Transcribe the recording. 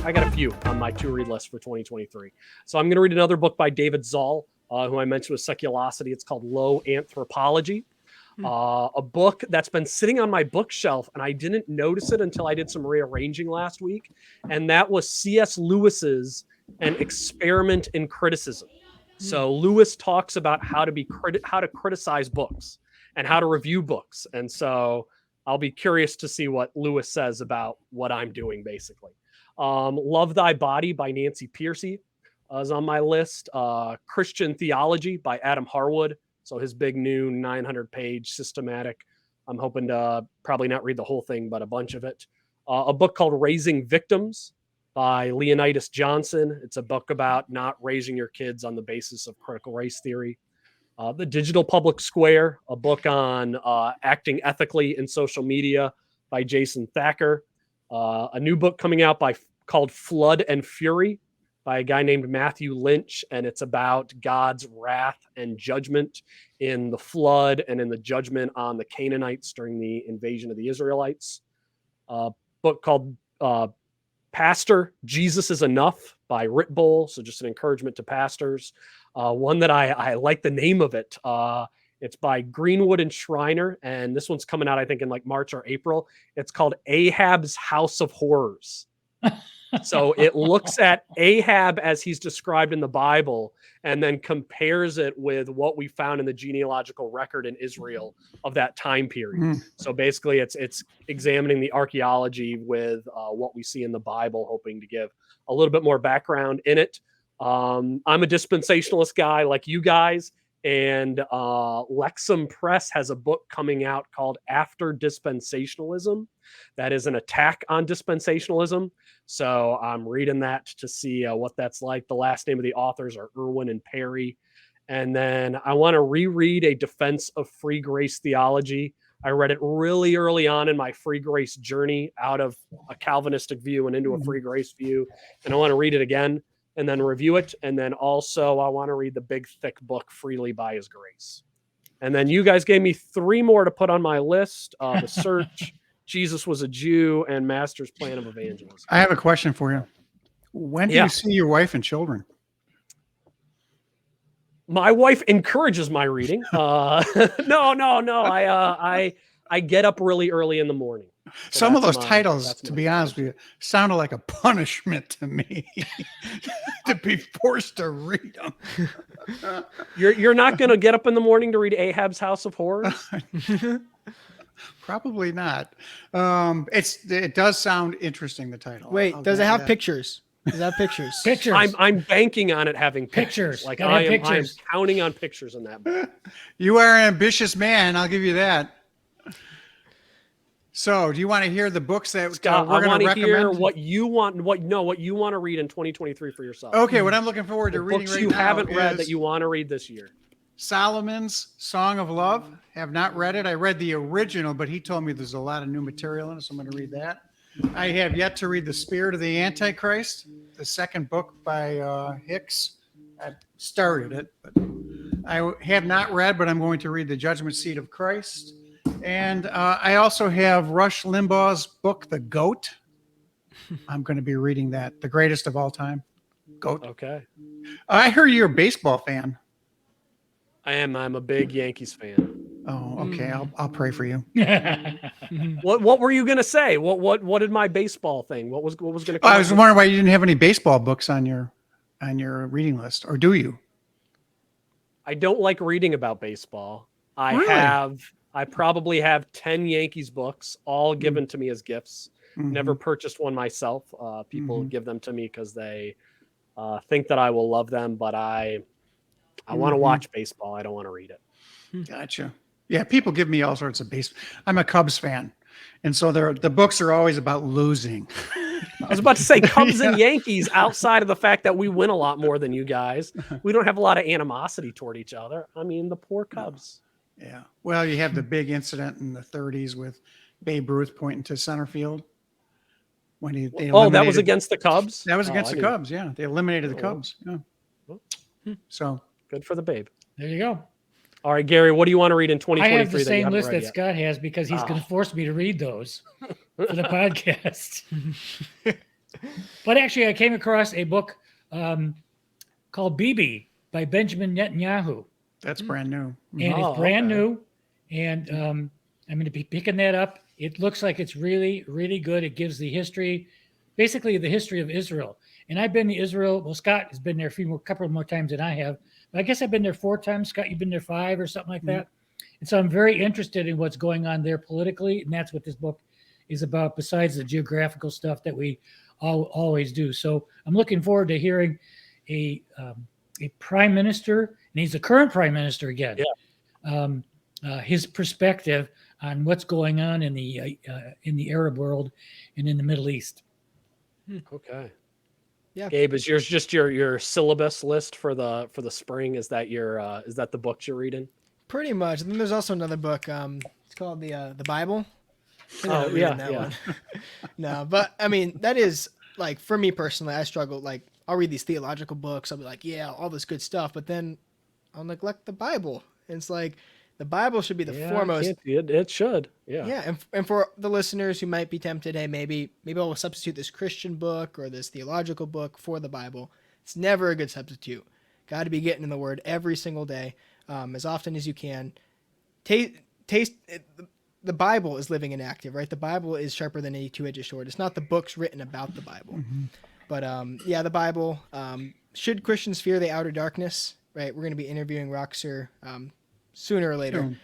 I got a few on my to-read list for 2023. So I'm going to read another book by David Zoll, who I mentioned with Seculosity. It's called Low Anthropology. A book that's been sitting on my bookshelf, and I didn't notice it until I did some rearranging last week. And that was C.S. Lewis's An Experiment in Criticism. So Lewis talks about how to criticize books and how to review books. And so I'll be curious to see what Lewis says about what I'm doing, basically. Love Thy Body by Nancy Pearcey is on my list. Christian Theology by Adam Harwood. So his big new 900-page systematic. I'm hoping to probably not read the whole thing, but a bunch of it. A book called Raising Victims by Leonidas Johnson. It's a book about not raising your kids on the basis of critical race theory. The Digital Public Square, a book on acting ethically in social media by Jason Thacker. A new book coming out called Flood and Fury by a guy named Matthew Lynch, and it's about God's wrath and judgment in the flood and in the judgment on the Canaanites during the invasion of the Israelites. A book called Pastor, Jesus is Enough by Ritbol, so just an encouragement to pastors. One that I like the name of it. It's by Greenwood and Schreiner, and this one's coming out, I think, in like March or April. It's called Ahab's House of Horrors. So it looks at Ahab as he's described in the Bible and then compares it with what we found in the genealogical record in Israel of that time period. So basically it's examining the archaeology with what we see in the Bible, hoping to give a little bit more background in it. I'm a dispensationalist guy like you guys, and Lexham Press has a book coming out called After Dispensationalism. That is an attack on dispensationalism. So I'm reading that to see what that's like. The last name of the authors are Irwin and Perry. And then I want to reread A Defense of Free Grace Theology. I read it really early on in my free grace journey out of a Calvinistic view and into a free grace view. And I want to read it again and then review it. And then also I want to read the big, thick book, Freely by His Grace. And then you guys gave me 3 more to put on my list. The Search, Jesus Was a Jew, and Master's Plan of Evangelism. I have a question for you. When do you see your wife and children? My wife encourages my reading. No. I get up really early in the morning. So some of those titles, to be honest with you, sounded like a punishment to me to be forced to read them. You're not going to get up in the morning to read Ahab's House of Horrors? Probably not. It does sound interesting, the title. Wait, does it have pictures? Does it have pictures? Pictures. I'm banking on it having pictures. Like I am counting on pictures in that book. You are an ambitious man, I'll give you that. So, do you want to hear the books that Scott, we're going to recommend? Hear what you want to read in 2023 for yourself. Okay, what I'm looking forward to reading books right you now haven't read that you want to read this year. Solomon's Song of Love. Have not read it. I read the original, but he told me there's a lot of new material in it, so I'm going to read that. I have yet to read The Spirit of the Antichrist, the second book by Hicks. I started it, but I have not read, but I'm going to read The Judgment Seat of Christ. And I also have Rush Limbaugh's book, The Goat. I'm going to be reading that. The greatest of all time. Goat. Okay. I heard you're a baseball fan. I am. I'm a big Yankees fan. Oh, okay. I'll pray for you. What were you going to say? What did my baseball thing? What was going to come? I was wondering why you didn't have any baseball books on your reading list, or do you? I don't like reading about baseball. Really? I probably have 10 Yankees books, all given to me as gifts. Never purchased one myself. People give them to me because they think that I will love them, but I want to watch baseball. I don't want to read it. Gotcha. Yeah, people give me all sorts of baseball. I'm a Cubs fan, and so the books are always about losing. I was about to say Cubs and Yankees, outside of the fact that we win a lot more than you guys, we don't have a lot of animosity toward each other. I mean, the poor Cubs. Yeah. Well, you have the big incident in the 30s with Babe Ruth pointing to center field. When that was against the Cubs? That was against the Cubs, yeah. They eliminated the Cubs. Yeah. So good for the Babe. There you go. All right, Gary, what do you want to read in 2023? I have the same list that Scott has because he's going to force me to read those for the podcast. But actually, I came across a book called Bibi by Benjamin Netanyahu, That's brand new. and Oh, it's brand okay. new. And I'm going to be picking that up. It looks like it's really, really good. It gives the history, basically the history of Israel. And I've been to Israel. Well, Scott has been there a couple more times than I have. But I guess I've been there 4 times. Scott, you've been there 5 or something like that. And so I'm very interested in what's going on there politically. And that's what this book is about, besides the geographical stuff that we always do. So I'm looking forward to hearing a prime minister, and he's the current prime minister again. Yeah. His perspective on what's going on in the Arab world and in the Middle East. Okay. Yeah. Gabe, is yours just your syllabus list for the spring? Is that the books you're reading? Pretty much. And then there's also another book. It's called the Bible. Oh, yeah, yeah. One. No, but I mean, that is like, for me personally, I struggle. Like, I'll read these theological books. I'll be like, yeah, all this good stuff, but then I'll neglect the Bible. And it's like, the Bible should be the foremost. It should. Yeah. Yeah, and for the listeners who might be tempted, hey, maybe I'll substitute this Christian book or this theological book for the Bible. It's never a good substitute. Got to be getting in the Word every single day, as often as you can. Taste. The Bible is living and active, right? The Bible is sharper than any two-edged sword. It's not the books written about the Bible. Mm-hmm. But yeah, the Bible. Should Christians fear the outer darkness? Right? We're going to be interviewing Roxer sooner or later. Soon.